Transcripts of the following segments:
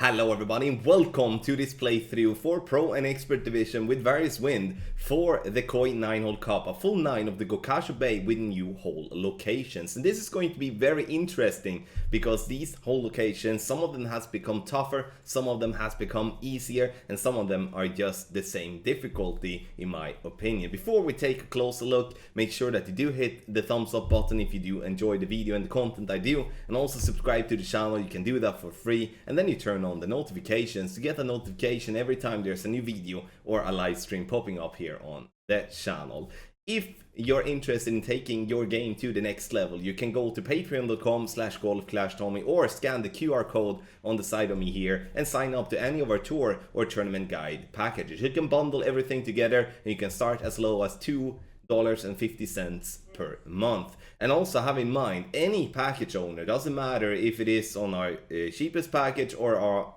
Hello everybody and welcome to this playthrough for Pro and Expert Division with various wind for the Koi 9-hole cup, a full 9 of the Gokasho Bay with new hole locations. And this is going to be very interesting because these hole locations, some of them has become tougher, some of them has become easier, and some of them are just the same difficulty in my opinion. Before we take a closer look, make sure that you do hit the thumbs up button if you do enjoy the video and the content I do, and also subscribe to the channel. You can do that for free, and then you turn on the notifications to get a notification every time there's a new video or a live stream popping up here on the channel. If you're interested in taking your game to the next level, you can go to patreon.com/golfclashtommy or scan the QR code on the side of me here and sign up to any of our tour or tournament guide packages. You can bundle everything together and you can start as low as $2.50 per month. And also have in mind, any package owner, doesn't matter if it is on our cheapest package or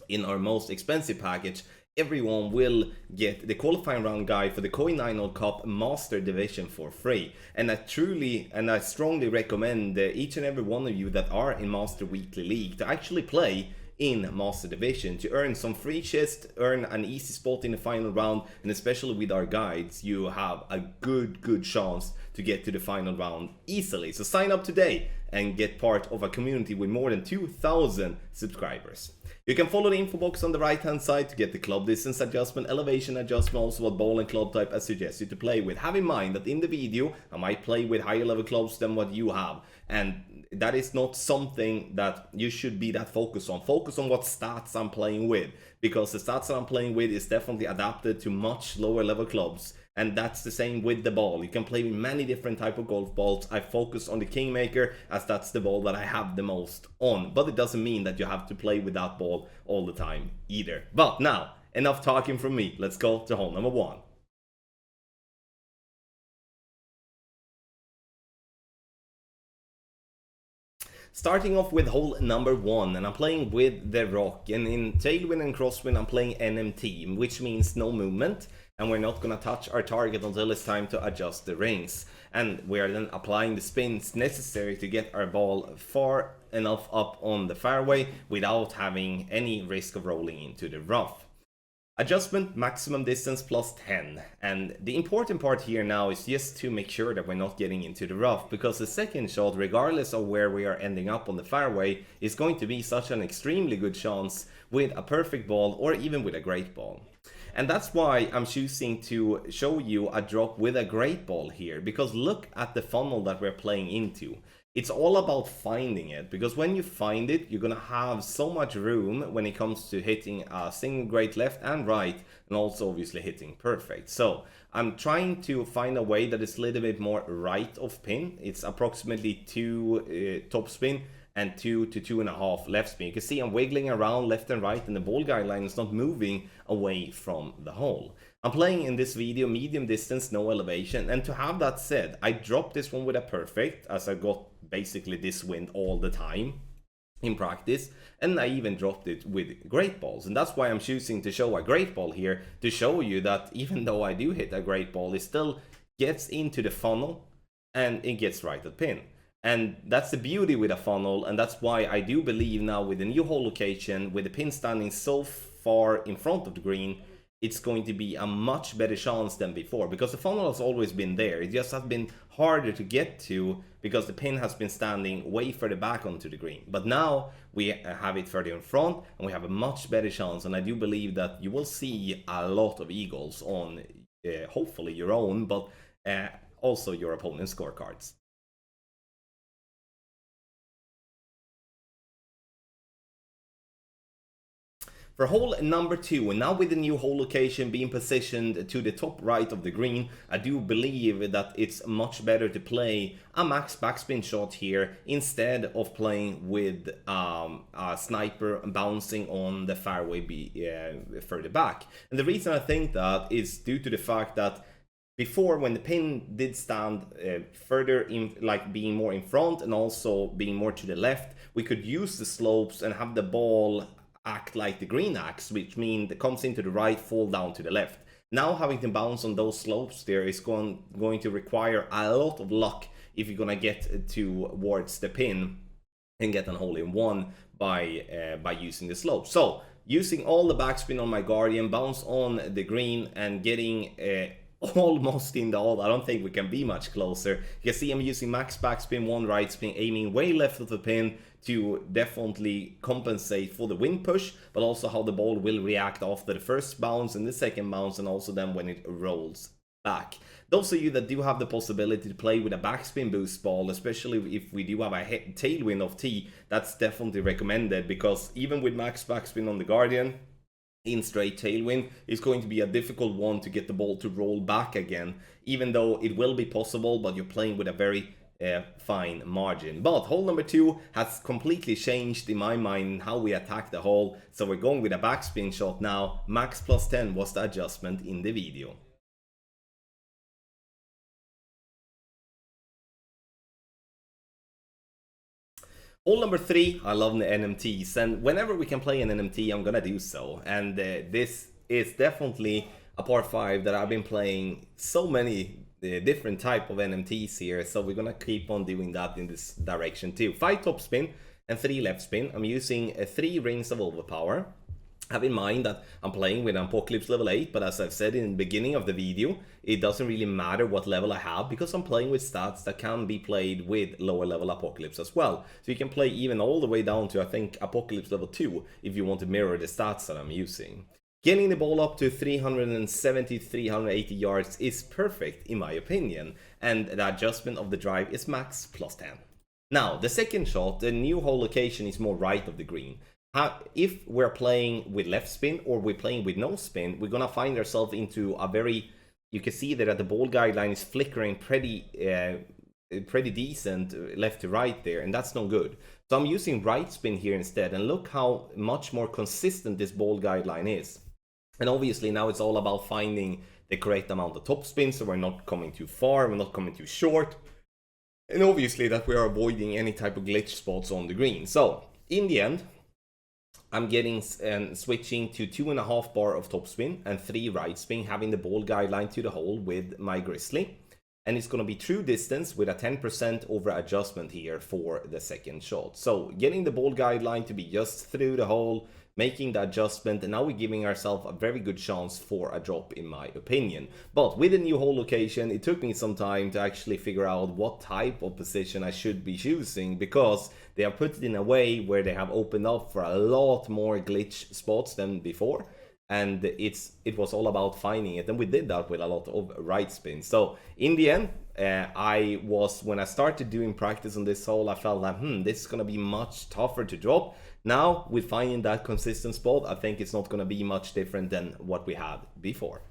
in our most expensive package, everyone will get the qualifying round guide for the Koi 9-hole Cup Master Division for free. And I strongly recommend each and every one of you that are in Master Weekly League to actually play in Master Division to earn some free chests, earn an easy spot in the final round, and especially with our guides, you have a good chance to get to the final round easily. So sign up today and get part of a community with more than 2,000 subscribers. You can follow the info box on the right hand side to get the club distance adjustment, elevation adjustment, also what ball and club type I suggest you to play with. Have in mind that in the video I might play with higher level clubs than what you have, and that is not something that you should be that focused on. Focus on what stats I'm playing with, because the stats that I'm playing with is definitely adapted to much lower level clubs. And that's the same with the ball. You can play with many different type of golf balls. I focus on the Kingmaker as that's the ball that I have the most on. But it doesn't mean that you have to play with that ball all the time either. But now, enough talking from me. Let's go to hole number 1. Starting off with hole number 1, and I'm playing with the rock, and in tailwind and crosswind I'm playing NMT, which means no movement, and we're not gonna touch our target until it's time to adjust the rings. And we are then applying the spins necessary to get our ball far enough up on the fairway without having any risk of rolling into the rough. Adjustment maximum distance plus 10, and the important part here now is just to make sure that we're not getting into the rough, because the second shot, regardless of where we are ending up on the fairway, is going to be such an extremely good chance with a perfect ball or even with a great ball. And that's why I'm choosing to show you a drop with a great ball here, because look at the funnel that we're playing into. It's all about finding it, because when you find it, you're gonna have so much room when it comes to hitting a single great left and right, and also obviously hitting perfect. So I'm trying to find a way that is a little bit more right of pin. It's approximately 2 top spin and 2 to 2.5 left spin. You can see I'm wiggling around left and right, and the ball guideline is not moving away from the hole. I'm playing in this video medium distance, no elevation, and to have that said, I dropped this one with a perfect, as I got basically this wind all the time in practice, and I even dropped it with great balls. And that's why I'm choosing to show a great ball here, to show you that even though I do hit a great ball, it still gets into the funnel and it gets right at pin. And that's the beauty with a funnel, and that's why I do believe now with the new hole location, with the pin standing so far in front of the green, it's going to be a much better chance than before, because the funnel has always been there. It just has been harder to get to because the pin has been standing way further back onto the green. But now we have it further in front and we have a much better chance, and I do believe that you will see a lot of eagles on hopefully your own, but also your opponent's scorecards. For hole number 2, and now with the new hole location being positioned to the top right of the green, I do believe that it's much better to play a max backspin shot here instead of playing with a sniper bouncing on the fairway further back. And the reason I think that is due to the fact that before, when the pin did stand further in, like being more in front and also being more to the left, we could use the slopes and have the ball act like the green acts, which means it comes into the right, fall down to the left. Now having to bounce on those slopes there is going to require a lot of luck if you're gonna get towards the pin and get an hole-in-one by using the slope. So using all the backspin on my Guardian, bounce on the green, and getting almost in the hole. I don't think we can be much closer. You can see I'm using max backspin, 1 right spin, aiming way left of the pin to definitely compensate for the wind push, but also how the ball will react after the first bounce and the second bounce, and also then when it rolls back. Those of you that do have the possibility to play with a backspin boost ball, especially if we do have a tailwind of T, that's definitely recommended, because even with max backspin on the Guardian, in straight tailwind, it's going to be a difficult one to get the ball to roll back again, even though it will be possible, but you're playing with a very fine margin. But hole number 2 has completely changed in my mind how we attack the hole, so we're going with a backspin shot now. Max plus 10 was the adjustment in the video. Hole number 3, I love the NMTs, and whenever we can play an NMT, I'm gonna do so. And this is definitely a par 5 that I've been playing so many different type of NMTs here, so we're gonna keep on doing that in this direction too. 5 top spin and 3 left spin. I'm using 3 rings of overpower. Have in mind that I'm playing with Apocalypse level 8, but as I've said in the beginning of the video, it doesn't really matter what level I have, because I'm playing with stats that can be played with lower level Apocalypse as well. So you can play even all the way down to, I think, Apocalypse level 2 if you want to mirror the stats that I'm using. Getting the ball up to 370, 380 yards is perfect in my opinion, and the adjustment of the drive is max plus 10. Now, the second shot, the new hole location is more right of the green. If we're playing with left spin or we're playing with no spin, we're gonna find ourselves into a very, you can see that the ball guideline is flickering pretty decent left to right there, and that's no good. So I'm using right spin here instead, and look how much more consistent this ball guideline is. And obviously now it's all about finding the correct amount of top spin, so we're not coming too far, we're not coming too short, and obviously that we are avoiding any type of glitch spots on the green. So in the end, I'm getting switching to 2.5 bar of topspin and 3 right spin, having the ball guideline to the hole with my Grizzly. And it's going to be true distance with a 10% over adjustment here for the second shot. So getting the ball guideline to be just through the hole, making the adjustment, and now we're giving ourselves a very good chance for a drop in my opinion. But with the new hole location, it took me some time to actually figure out what type of position I should be choosing, because they have put it in a way where they have opened up for a lot more glitch spots than before, and it was all about finding it, and we did that with a lot of right spin. So in the end, when I started doing practice on this hole, I felt like this is gonna be much tougher to drop. Now with finding that consistent spot, I think it's not gonna be much different than what we had before.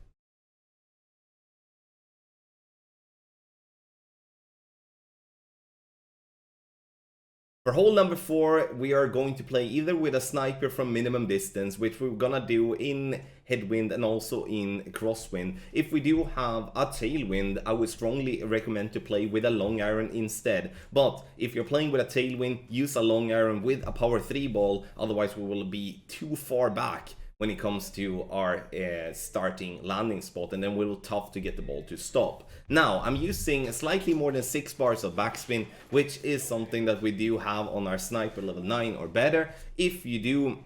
For hole number 4, we are going to play either with a sniper from minimum distance, which we're gonna do in headwind and also in crosswind. If we do have a tailwind, I would strongly recommend to play with a long iron instead. But if you're playing with a tailwind, use a long iron with a power 3 ball, otherwise we will be too far back when it comes to our starting landing spot, and then we'll tough to get the ball to stop. Now, I'm using slightly more than 6 bars of backspin, which is something that we do have on our sniper level 9 or better. If you do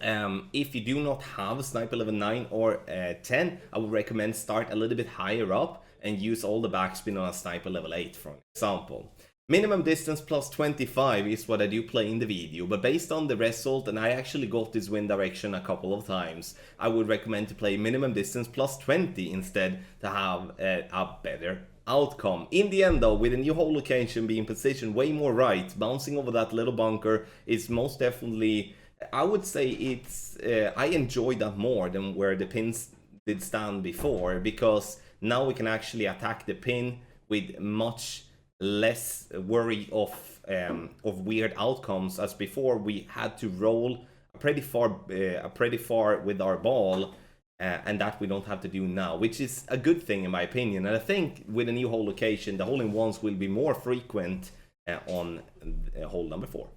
not have a sniper level 9 or 10, I would recommend start a little bit higher up and use all the backspin on a sniper level 8 for example. Minimum distance plus 25 is what I do play in the video, but based on the result, and I actually got this wind direction a couple of times, I would recommend to play minimum distance plus 20 instead to have a better outcome. In the end though, with the new hole location being positioned way more right, bouncing over that little bunker is most definitely, I would say it's, I enjoy that more than where the pins did stand before, because now we can actually attack the pin with much less worry of weird outcomes, as before we had to roll pretty far with our ball, and that we don't have to do now, which is a good thing in my opinion. And I think with a new hole location, the hole-in-ones will be more frequent on hole number 4.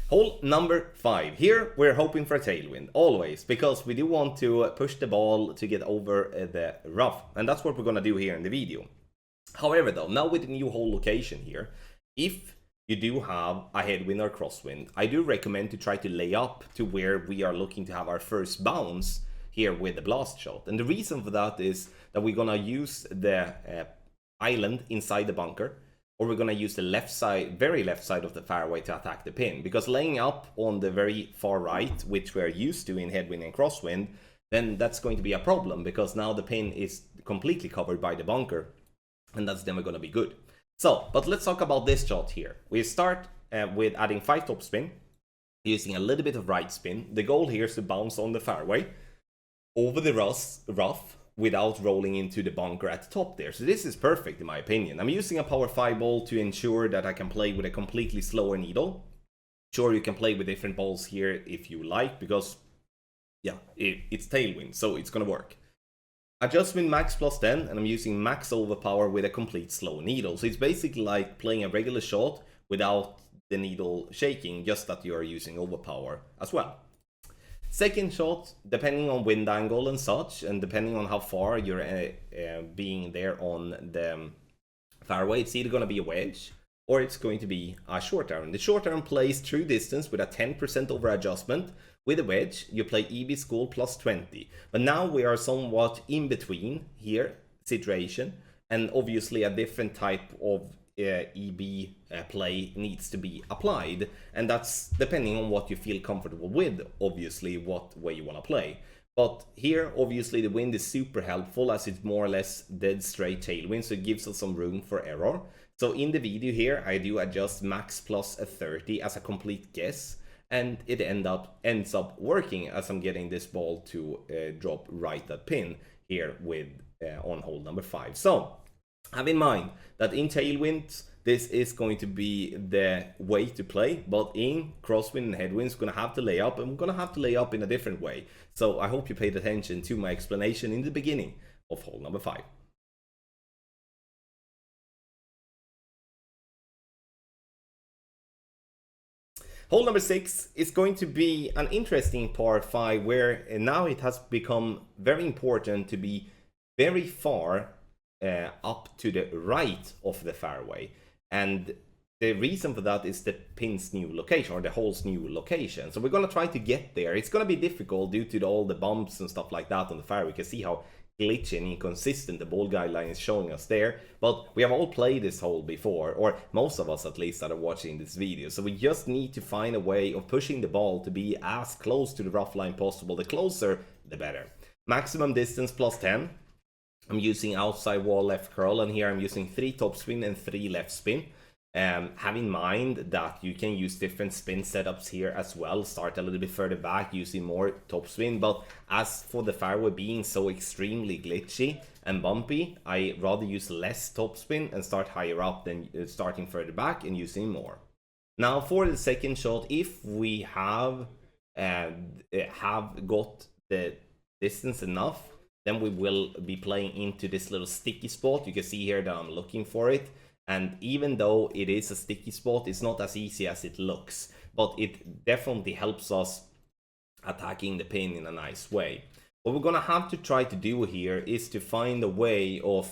Hole number 5. Here we're hoping for a tailwind, always, because we do want to push the ball to get over the rough, and that's what we're gonna do here in the video. However though, now with the new hole location here, if you do have a headwind or crosswind, I do recommend to try to lay up to where we are looking to have our first bounce here with the blast shot. And the reason for that is that we're gonna use the island inside the bunker, or we're gonna use the left side, very left side of the fairway to attack the pin. Because laying up on the very far right, which we're used to in headwind and crosswind, then that's going to be a problem, because now the pin is completely covered by the bunker, and that's never gonna be good. So, but let's talk about this shot here. We start with adding 5 topspin, using a little bit of right spin. The goal here is to bounce on the fairway, over the rough, without rolling into the bunker at the top there. So this is perfect in my opinion. I'm using a power 5 ball to ensure that I can play with a completely slower needle. Sure, you can play with different balls here if you like, because yeah, it's tailwind, so it's gonna work. Adjustment max plus 10, and I'm using max overpower with a complete slow needle. So it's basically like playing a regular shot without the needle shaking, just that you are using overpower as well. Second shot, depending on wind angle and such, and depending on how far you're being there on the fairway, it's either going to be a wedge or it's going to be a short iron. The short iron plays true distance with a 10% over adjustment. With a wedge, you play EB school plus 20. But now we are somewhat in between here situation, and obviously a different type of EB play needs to be applied, and that's depending on what you feel comfortable with, obviously what way you want to play. But here obviously the wind is super helpful, as it's more or less dead straight tailwind, so it gives us some room for error. So in the video here I do adjust max plus a 30 as a complete guess, and it ends up working, as I'm getting this ball to drop right at pin here with on hole number 5. So have in mind that in tailwinds, this is going to be the way to play, but in crosswind and headwinds, we're going to have to lay up, and we're going to have to lay up in a different way. So I hope you paid attention to my explanation in the beginning of hole number 5. Hole number 6 is going to be an interesting par 5, where now it has become very important to be very far up to the right of the fairway, and the reason for that is the pin's new location, or the hole's new location. So we're going to try to get there. It's going to be difficult due to all the bumps and stuff like that on the fairway. You can see how glitchy and inconsistent the ball guideline is showing us there, but we have all played this hole before, or most of us at least that are watching this video. So we just need to find a way of pushing the ball to be as close to the rough line possible. The closer the better. Maximum distance plus 10. I'm using outside wall left curl, and here I'm using 3 topspin and 3 left spin. Have in mind that you can use different spin setups here as well. Start a little bit further back using more topspin, but as for the fairway being so extremely glitchy and bumpy, I rather use less topspin and start higher up than starting further back and using more. Now for the second shot, if we have got the distance enough, then we will be playing into this little sticky spot. You can see here that I'm looking for it. And even though it is a sticky spot, it's not as easy as it looks. But it definitely helps us attacking the pin in a nice way. What we're going to have to try to do here is to find a way of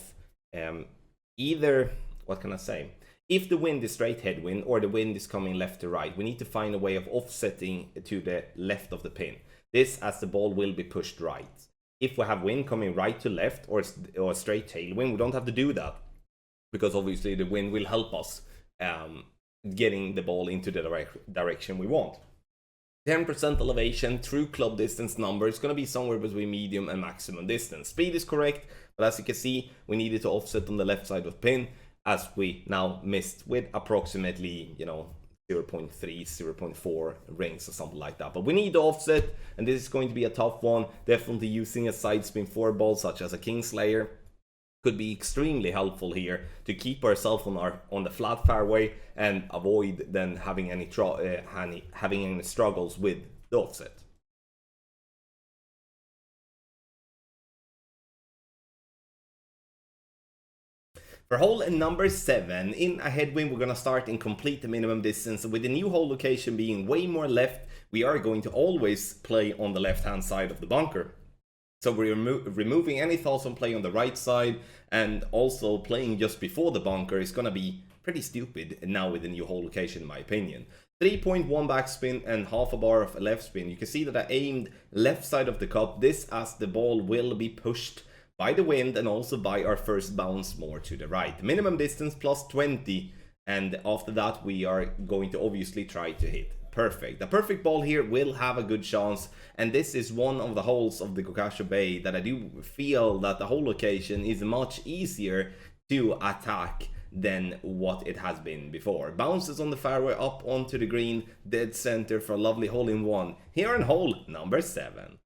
either, what can I say? If the wind is straight headwind or the wind is coming left to right, we need to find a way of offsetting to the left of the pin. This, as the ball will be pushed right. If we have wind coming right to left or straight tailwind, we don't have to do that, because obviously the wind will help us getting the ball into the direction we want. 10% elevation, true club distance number is going to be somewhere between medium and maximum distance. Speed is correct, but as you can see, we needed to offset on the left side of the pin, as we now missed with approximately, 0.3, 0.4 rings or something like that. But we need to offset, and this is going to be a tough one. Definitely using a side spin 4 ball such as a Kingslayer could be extremely helpful here to keep ourselves on the flat fairway and avoid then having any struggles with the offset. For hole number 7, in a headwind, we're gonna start and complete the minimum distance. With the new hole location being way more left, we are going to always play on the left-hand side of the bunker. So we're removing any thoughts on playing on the right side, and also playing just before the bunker is gonna be pretty stupid now with the new hole location, in my opinion. 3.1 backspin and half a bar of left spin. You can see that I aimed left side of the cup, this as the ball will be pushed by the wind and also by our first bounce more to the right. Minimum distance plus 20, and after that we are going to obviously try to hit perfect. The perfect ball here will have a good chance, and this is one of the holes of the Gokasho Bay that I do feel that the hole location is much easier to attack than what it has been before. Bounces on the fairway up onto the green, dead center for a lovely hole-in-one here in hole number 7.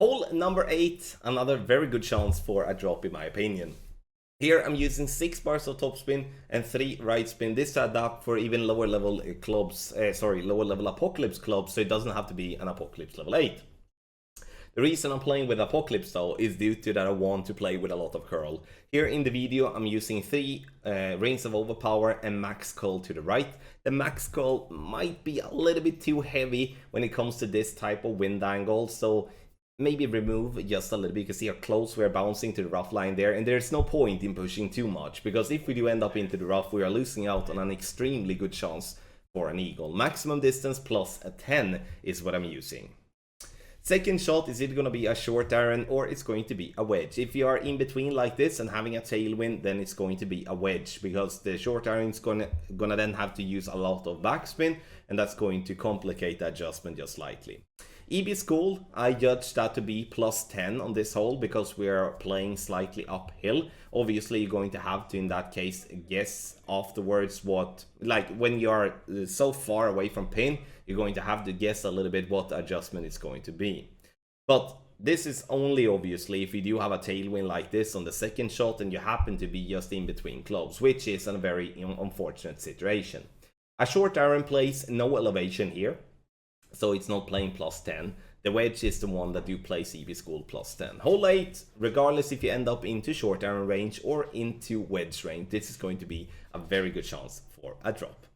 Hole number 8, another very good chance for a drop in my opinion. Here I'm using 6 bars of topspin and 3 right spin. This to adapt for even lower level clubs, lower level Apocalypse clubs, so it doesn't have to be an Apocalypse level 8. The reason I'm playing with Apocalypse though is due to that I want to play with a lot of curl. Here in the video I'm using 3 rings of overpower and max curl to the right. The max curl might be a little bit too heavy when it comes to this type of wind angle, so maybe remove just a little bit. You can see how close we're bouncing to the rough line there, and there's no point in pushing too much, because if we do end up into the rough, we are losing out on an extremely good chance for an eagle. Maximum distance plus a 10 is what I'm using. Second shot, is it going to be a short iron or it's going to be a wedge? If you are in between like this and having a tailwind, then it's going to be a wedge, because the short iron is gonna then have to use a lot of backspin, and that's going to complicate the adjustment just slightly. EB School, I judge that to be plus 10 on this hole because we are playing slightly uphill. Obviously, you're going to have to, in that case, guess afterwards what, like when you are so far away from pin, you're going to have to guess a little bit what the adjustment is going to be. But this is only obviously if you do have a tailwind like this on the second shot and you happen to be just in between clubs, which is a very unfortunate situation. A short iron plays no elevation here, so it's not playing plus 10. The wedge is the one that you play CB School plus 10. Hole 8, regardless if you end up into short iron range or into wedge range, this is going to be a very good chance for a drop.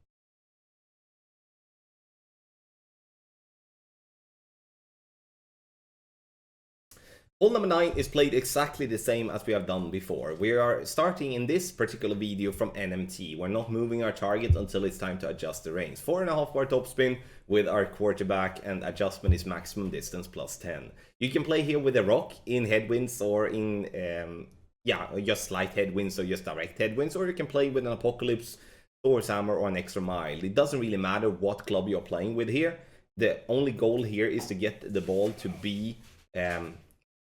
Hole number 9 is played exactly the same as we have done before. We are starting in this particular video from NMT. We're not moving our target until it's time to adjust the range. 4.5 bar topspin with our quarterback, and adjustment is maximum distance plus 10. You can play here with a rock in headwinds or in, just slight headwinds or just direct headwinds, or you can play with an Apocalypse, Thor's Hammer, or an extra mile. It doesn't really matter what club you're playing with here. The only goal here is to get the ball to be,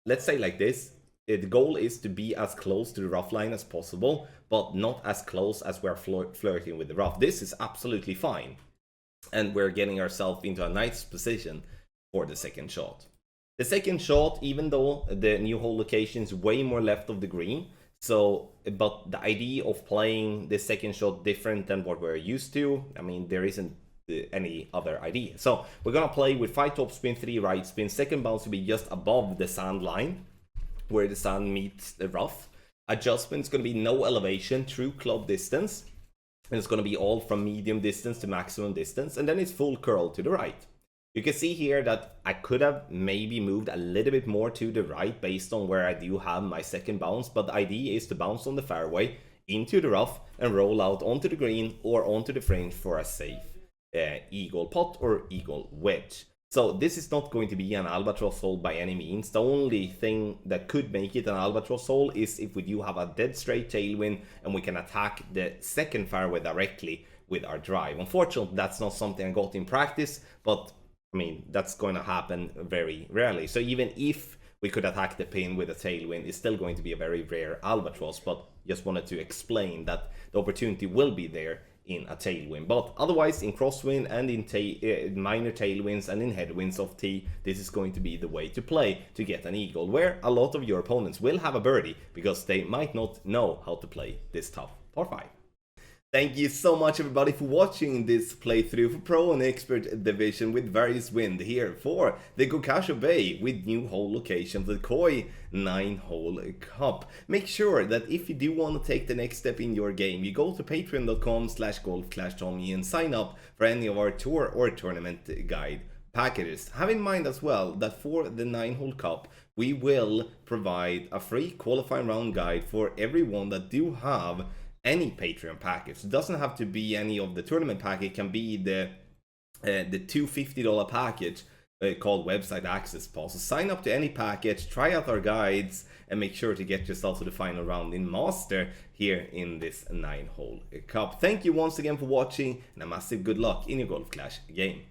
let's say like this, the goal is to be as close to the rough line as possible, but not as close as we're flirting with the rough. This is absolutely fine, and we're getting ourselves into a nice position for the second shot. The second shot, even though the new hole location is way more left of the green, but the idea of playing the second shot different than what we're used to, I mean, there isn't any other idea. So we're gonna play with 5 topspin, 3 right spin. Second bounce will be just above the sand line where the sand meets the rough. Adjustment is gonna be no elevation, true club distance, and it's gonna be all from medium distance to maximum distance, and then it's full curl to the right. You can see here that I could have maybe moved a little bit more to the right based on where I do have my second bounce, but the idea is to bounce on the fairway into the rough and roll out onto the green or onto the fringe for a safe eagle pot or eagle wedge. So this is not going to be an albatross hole by any means. The only thing that could make it an albatross hole is if we do have a dead straight tailwind and we can attack the second fairway directly with our drive. Unfortunately, that's not something I got in practice, but I mean, that's going to happen very rarely. So even if we could attack the pin with a tailwind, it's still going to be a very rare albatross, but just wanted to explain that the opportunity will be there in a tailwind. But otherwise, in crosswind and in minor tailwinds and in headwinds of T, this is going to be the way to play to get an eagle, where a lot of your opponents will have a birdie because they might not know how to play this tough par 5. Thank you so much everybody for watching this playthrough for Pro and Expert Division with various wind here for the Gokasho Bay with new hole location for the Koi 9-hole cup. Make sure that if you do want to take the next step in your game, you go to patreon.com/golf-tommy and sign up for any of our tour or tournament guide packages. Have in mind as well that for the 9-hole cup, we will provide a free qualifying round guide for everyone that do have any Patreon package. It doesn't have to be any of the tournament package. It can be the $250 package called Website Access Pass. So sign up to any package, try out our guides, and make sure to get yourself to the final round in Master here in this 9-hole cup. Thank you once again for watching, and a massive good luck in your Golf Clash game.